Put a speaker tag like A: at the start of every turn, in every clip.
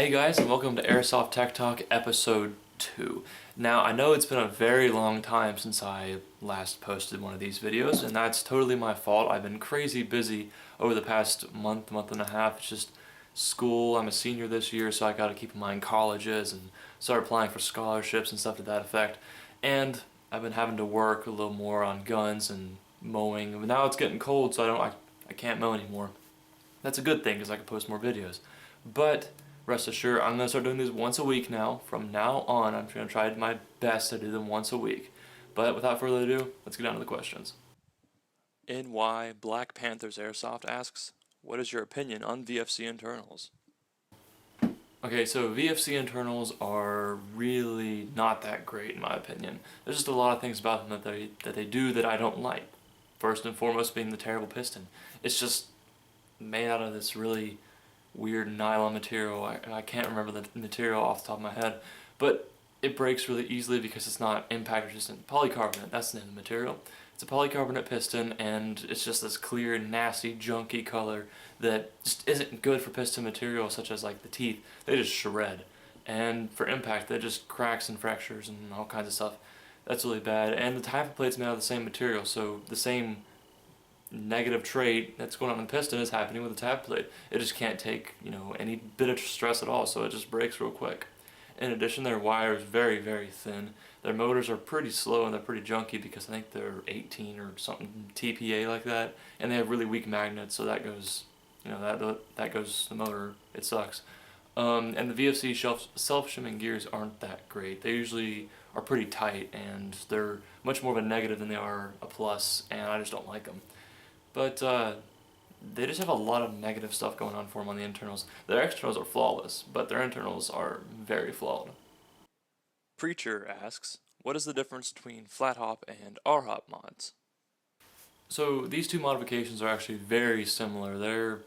A: Hey guys, and welcome to Airsoft Tech Talk episode 2. Now, I know it's been a very long time since I last posted one of these videos, and that's totally my fault. I've been crazy busy over the past month and a half. It's just school. I'm a senior this year, so I gotta keep in mind colleges and start applying for scholarships and stuff to that effect. And I've been having to work a little more on guns and mowing. But now it's getting cold, so I can't mow anymore. That's a good thing because I can post more videos. But rest assured, I'm going to start doing these once a week now. From now on, I'm going to try my best to do them once a week. But without further ado, let's get down to the questions. NY Black Panthers Airsoft asks, what is your opinion on VFC internals? Okay, so VFC internals are really not that great in my opinion. There's just a lot of things about them that they do that I don't like. First and foremost being the terrible piston. It's just made out of this really weird nylon material. I can't remember the material off the top of my head, but it breaks really easily because it's not impact resistant. Polycarbonate, that's the name of the material. It's a polycarbonate piston, and it's just this clear, nasty, junky color that just isn't good for piston material, such as like the teeth. They just shred, and for impact, they just cracks and fractures and all kinds of stuff. That's really bad. And the tappet plate's made out of the same material, so the same negative trait that's going on in the piston is happening with the tab plate. It just can't take, any bit of stress at all, so it just breaks real quick. In addition, their wire is very, very thin. Their motors are pretty slow and they're pretty junky because I think they're 18 or something TPA like that, and they have really weak magnets, so that goes, that goes the motor. It sucks. And the VFC self-shimming gears aren't that great. They usually are pretty tight, and they're much more of a negative than they are a plus, and I just don't like them. But they just have a lot of negative stuff going on for them on the internals. Their externals are flawless, but their internals are very flawed. Preacher asks, what is the difference between flat hop and R-hop mods? So these two modifications are actually very similar.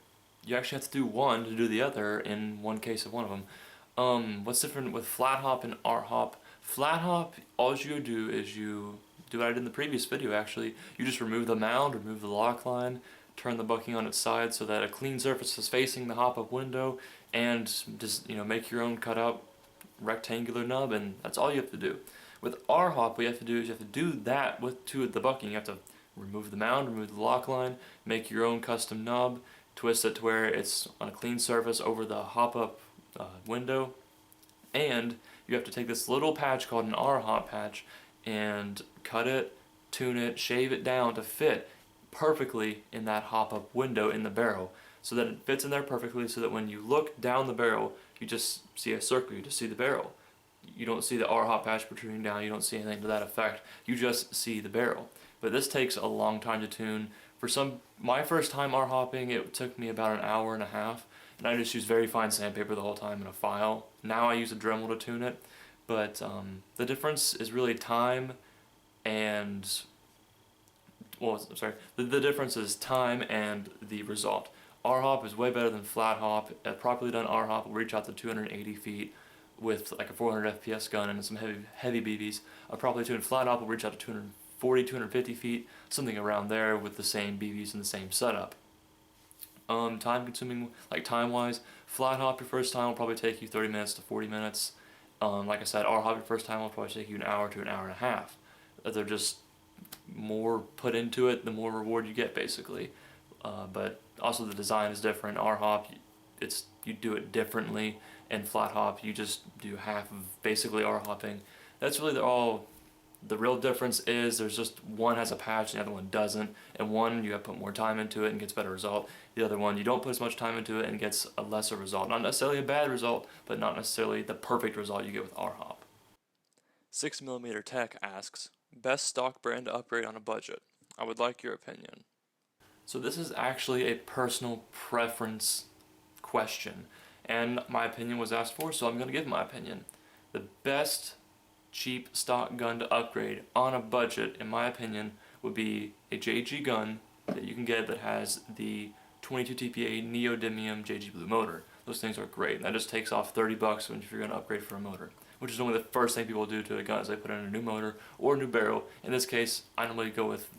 A: You actually have to do one to do the other in one case of one of them. What's different with flat hop and R-hop? Flat hop, all you do is you do what I did in the previous video actually. You just remove the mound, remove the lock line, turn the bucking on its side so that a clean surface is facing the hop-up window, and just make your own cutout rectangular nub, and that's all you have to do. With R-hop, what you have to do is you have to do that to the bucking. You have to remove the mound, remove the lock line, make your own custom nub, twist it to where it's on a clean surface over the hop-up window, and you have to take this little patch called an R-hop patch and cut it, tune it, shave it down to fit perfectly in that hop-up window in the barrel, so that it fits in there perfectly, so that when you look down the barrel, you just see a circle, you just see the barrel. You don't see the R-hop patch protruding down, you don't see anything to that effect, you just see the barrel. But this takes a long time to tune. My first time R-hopping, it took me about an hour and a half, and I just used very fine sandpaper the whole time in a file. Now I use a Dremel to tune it. But the difference is really time and, the difference is time and the result. R-hop is way better than flat hop. A properly done R-hop will reach out to 280 feet with like a 400 FPS gun and some heavy BBs. A properly tuned flat hop will reach out to 240, 250 feet, something around there with the same BBs and the same setup. Time consuming, like time wise, flat hop your first time will probably take you 30 minutes to 40 minutes. Like I said, R-hop your first time will probably take you an hour to an hour and a half. They're just more put into it, the more reward you get, basically. But also the design is different. R-hop, you do it differently, and flat hop, you just do half of basically R-hopping. That's really the real difference is there's just one has a patch and the other one doesn't, and one you have to put more time into it and gets better result. The other one you don't put as much time into it and gets a lesser result. Not necessarily a bad result, but not necessarily the perfect result you get with R-hop. 6mm Tech asks, best stock brand to upgrade on a budget. I would like your opinion. So this is actually a personal preference question, and my opinion was asked for, so I'm going to give my opinion. The best cheap stock gun to upgrade on a budget, in my opinion, would be a JG gun that you can get that has the 22 TPA neodymium JG Blue motor. Those things are great. That just takes off $30 if you're going to upgrade for a motor, which is normally the first thing people do to a gun is they put in a new motor or a new barrel. In this case, I normally go with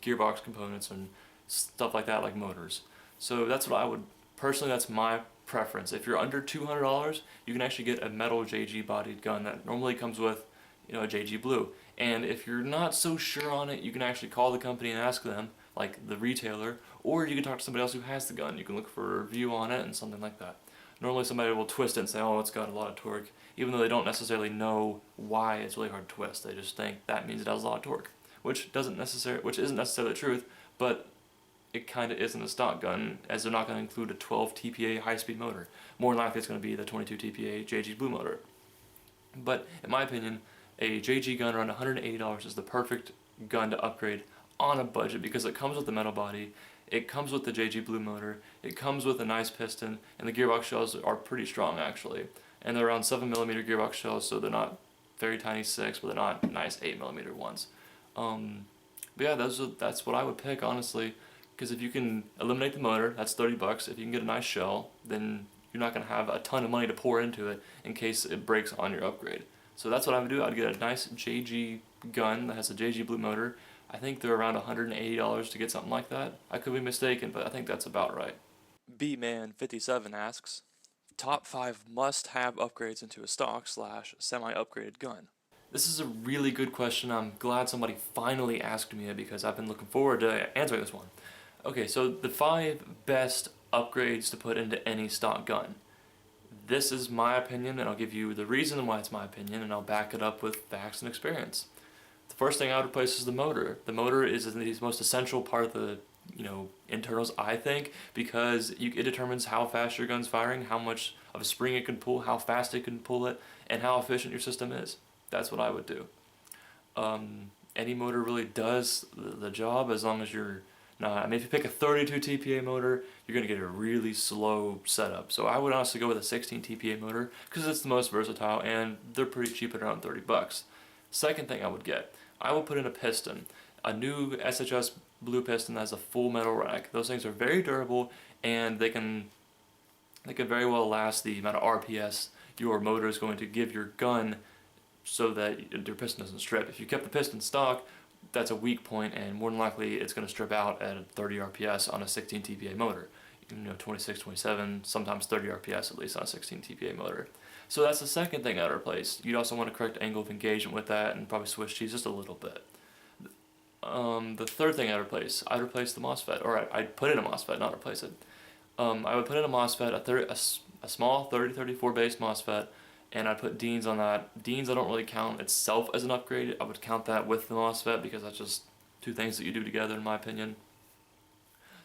A: gearbox components and stuff like that, like motors. So that's what I would, personally, that's my preference. If you're under $200, you can actually get a metal JG bodied gun that normally comes with, a JG Blue. And if you're not so sure on it, you can actually call the company and ask them, like the retailer, or you can talk to somebody else who has the gun. You can look for a review on it and something like that. Normally somebody will twist it and say, oh, it's got a lot of torque, even though they don't necessarily know why it's really hard to twist. They just think that means it has a lot of torque, which isn't necessarily the truth, but it kind of isn't a stock gun, as they're not going to include a 12 TPA high-speed motor. More than likely it's going to be the 22 TPA JG Blue motor. But in my opinion, a JG gun around $180 is the perfect gun to upgrade on a budget, because it comes with the metal body, it comes with the JG Blue motor, it comes with a nice piston, and the gearbox shells are pretty strong actually. And they're around 7mm gearbox shells, so they're not very tiny 6, but they're not nice 8mm ones. But yeah, that's what I would pick, honestly, because if you can eliminate the motor, that's $30. If you can get a nice shell, then you're not going to have a ton of money to pour into it in case it breaks on your upgrade. So that's what I would do. I'd get a nice JG gun that has a JG Blue motor. I think they're around $180 to get something like that. I could be mistaken, but I think that's about right. B-Man57 asks, top 5 must-have upgrades into a stock/semi-upgraded gun. This is a really good question. I'm glad somebody finally asked me it, because I've been looking forward to answering this one. Okay, so the 5 best upgrades to put into any stock gun. This is my opinion, and I'll give you the reason why it's my opinion, and I'll back it up with facts and experience. The first thing I would replace is the motor. The motor is the most essential part of the internals, I think, because it determines how fast your gun's firing, how much of a spring it can pull, how fast it can pull it, and how efficient your system is. That's what I would do. Any motor really does the job, as long as you're not. I mean, if you pick a 32 TPA motor, you're going to get a really slow setup. So I would honestly go with a 16 TPA motor, because it's the most versatile, and they're pretty cheap at around $30. Second thing I would get, I will put in a piston. A new SHS Blue piston that has a full metal rack. Those things are very durable, and they can very well last the amount of RPS your motor is going to give your gun, so that your piston doesn't strip. If you kept the piston stock, that's a weak point, and more than likely it's going to strip out at 30 RPS on a 16 TPA motor. 26, 27, sometimes 30 RPS at least on a 16 TPA motor. So that's the second thing I'd replace. You'd also want to correct angle of engagement with that, and probably switch cheese just a little bit. The third thing I'd replace the MOSFET, or I'd put in a MOSFET, not replace it. I would put in a MOSFET, a small 3034 base MOSFET, and I'd put Deans on that. Deans I don't really count itself as an upgrade. I would count that with the MOSFET, because that's just two things that you do together, in my opinion.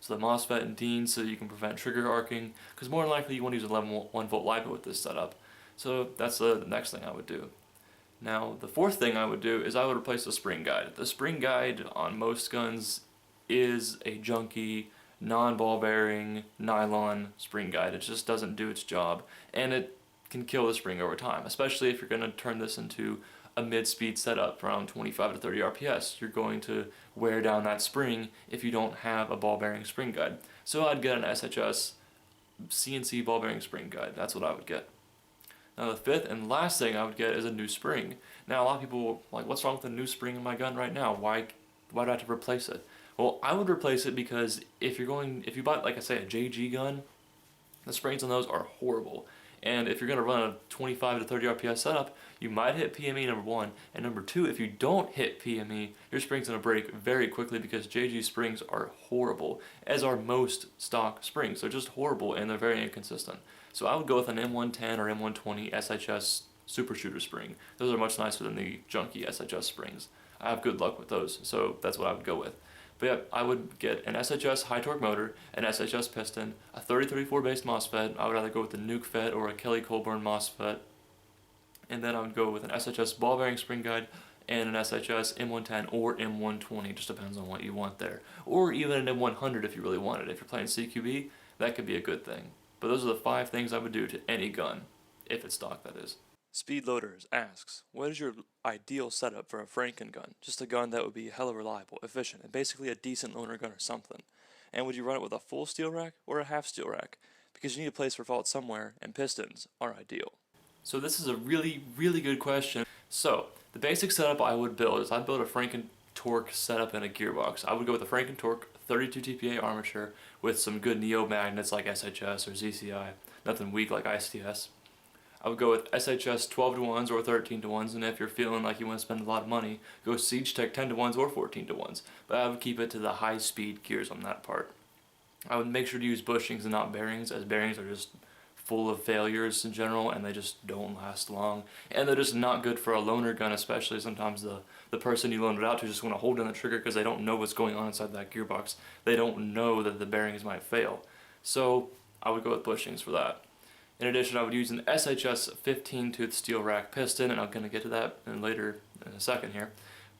A: So the MOSFET and Deans, so you can prevent trigger arcing, because more than likely you want to use a 1 volt LiPo with this setup. So that's the next thing I would do. Now, the fourth thing I would do is I would replace the spring guide. The spring guide on most guns is a junky, non-ball bearing, nylon spring guide. It just doesn't do its job, and it can kill the spring over time, especially if you're going to turn this into a mid-speed setup around 25 to 30 RPS. You're going to wear down that spring if you don't have a ball bearing spring guide. So I'd get an SHS CNC ball bearing spring guide. That's what I would get. Now the fifth and last thing I would get is a new spring. Now a lot of people are like, what's wrong with the new spring in my gun right now? Why do I have to replace it? Well, I would replace it because if you buy, like I say, a JG gun, the springs on those are horrible. And if you're going to run a 25 to 30 RPS setup, you might hit PME, number one. And number two, if you don't hit PME, your spring's going to break very quickly, because JG springs are horrible, as are most stock springs. They're just horrible, and they're very inconsistent. So I would go with an M110 or M120 SHS Super Shooter spring. Those are much nicer than the junky SHS springs. I have good luck with those, so that's what I would go with. But yeah, I would get an SHS high torque motor, an SHS piston, a 3034 based MOSFET. I would either go with the Nuke FET or a Kelly Colburn MOSFET. And then I would go with an SHS ball bearing spring guide and an SHS M110 or M120. Just depends on what you want there. Or even an M100 if you really want it. If you're playing CQB, that could be a good thing. But those are the 5 things I would do to any gun, if it's stock, that is. Speedloaders asks, what is your ideal setup for a Frankengun? Just a gun that would be hella reliable, efficient, and basically a decent loaner gun or something. And would you run it with a full steel rack or a half steel rack? Because you need a place for fault somewhere, and pistons are ideal. So this is a really, really good question. So, the basic setup I would build is I'd build a Franken-Torque setup in a gearbox. I would go with a Franken-Torque 32 TPA armature with some good neo magnets like SHS or ZCI. nothing weak like ICS. I would go with SHS 12-to-1s or 13-to-1s, and if you're feeling like you want to spend a lot of money, go Siege Tech 10-to-1s or 14-to-1s. But I would keep it to the high-speed gears on that part. I would make sure to use bushings and not bearings, as bearings are just full of failures in general, and they just don't last long. And they're just not good for a loaner gun, especially. Sometimes the person you loaned it out to just want to hold down the trigger because they don't know what's going on inside that gearbox. They don't know that the bearings might fail. So I would go with bushings for that. In addition, I would use an SHS 15-tooth steel rack piston, and I'm going to get to that later in a second here.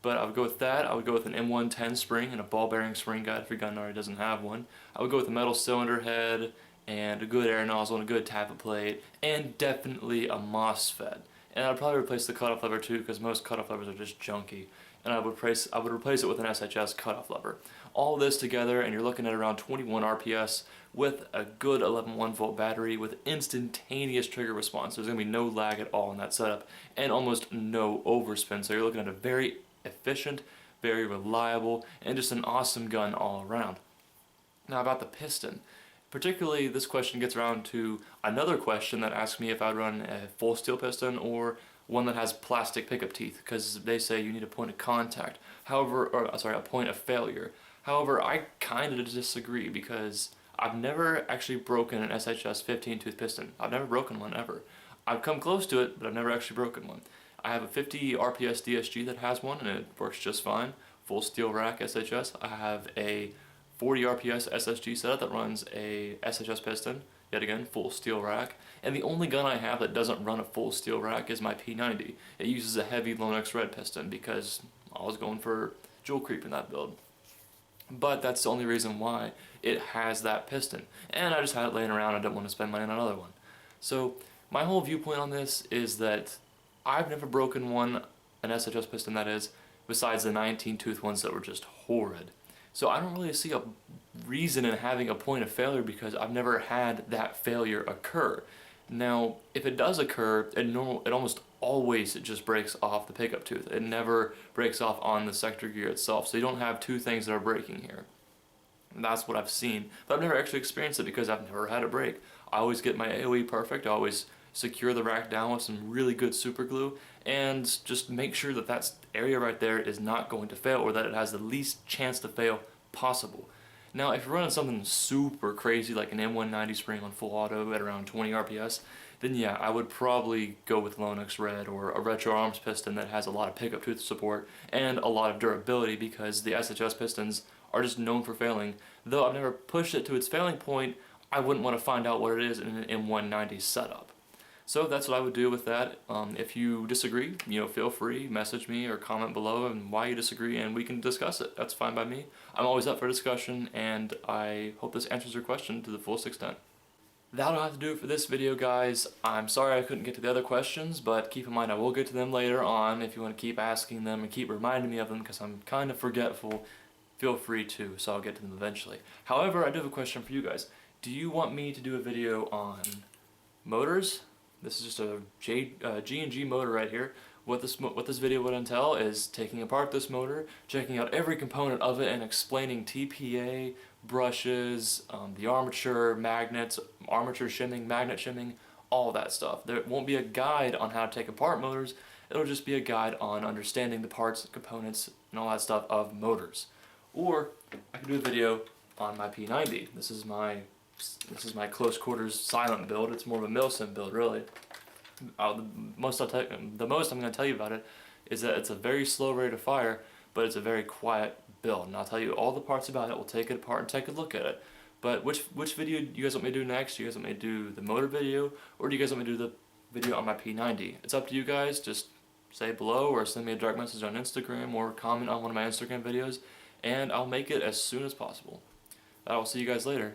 A: But I would go with that. I would go with an M110 spring and a ball bearing spring guide if your gun already doesn't have one. I would go with a metal cylinder head and a good air nozzle and a good tappet plate, and definitely a MOSFET. And I'd probably replace the cutoff lever too, because most cutoff levers are just junky. And I would replace it with an SHS cutoff lever. All this together, and you're looking at around 21 RPS with a good 11.1 volt battery with instantaneous trigger response. There's going to be no lag at all in that setup, and almost no overspin. So you're looking at a very efficient, very reliable, and just an awesome gun all around. Now about the piston. Particularly, this question gets around to another question that asks me if I'd run a full steel piston or one that has plastic pickup teeth, because they say you need a point of contact. A point of failure. However, I kind of disagree, because I've never actually broken an SHS 15-tooth piston. I've never broken one ever. I've come close to it, but I've never actually broken one. I have a 50 RPS DSG that has one, and it works just fine. Full steel rack SHS. I have a 40 RPS SSG setup that runs a SHS piston, yet again, full steel rack. And the only gun I have that doesn't run a full steel rack is my P90. It uses a heavy Lonex red piston because I was going for jewel creep in that build. But that's the only reason why it has that piston. And I just had it laying around, I didn't want to spend money on another one. So my whole viewpoint on this is that I've never broken one, an SHS piston that is, besides the 19-tooth ones that were just horrid. So I don't really see a reason in having a point of failure, because I've never had that failure occur. Now, if it does occur, it almost always just breaks off the pickup tooth. It never breaks off on the sector gear itself. So you don't have two things that are breaking here. And that's what I've seen. But I've never actually experienced it because I've never had it break. I always get my AOE perfect. I always secure the rack down with some really good super glue, and just make sure that that area right there is not going to fail, or that it has the least chance to fail possible. Now, if you're running something super crazy like an M190 spring on full auto at around 20 RPS, then yeah, I would probably go with Lonex Red or a retro arms piston that has a lot of pickup tooth support and a lot of durability, because the SHS pistons are just known for failing. Though I've never pushed it to its failing point, I wouldn't want to find out what it is in an M190 setup. So that's what I would do with that. If you disagree, feel free, message me or comment below and why you disagree, and we can discuss it. That's fine by me. I'm always up for discussion, and I hope this answers your question to the fullest extent. That'll have to do it for this video, guys. I'm sorry I couldn't get to the other questions, but keep in mind I will get to them later on. If you want to keep asking them and keep reminding me of them, because I'm kind of forgetful, feel free to, so I'll get to them eventually. However, I do have a question for you guys. Do you want me to do a video on motors? This is just a G&G motor right here. What this video would entail is taking apart this motor, checking out every component of it, and explaining TPA, brushes, the armature, magnets, armature shimming, magnet shimming, all that stuff. There won't be a guide on how to take apart motors. It'll just be a guide on understanding the parts, components, and all that stuff of motors. Or I could do a video on my P90. This is my close quarters silent build. It's more of a milsim build, really. The most I'm going to tell you about it is that it's a very slow rate of fire, but it's a very quiet build. And I'll tell you all the parts about it. We'll take it apart and take a look at it. But which video do you guys want me to do next? Do you guys want me to do the motor video, or do you guys want me to do the video on my P90? It's up to you guys. Just say below, or send me a direct message on Instagram, or comment on one of my Instagram videos, and I'll make it as soon as possible. I will see you guys later.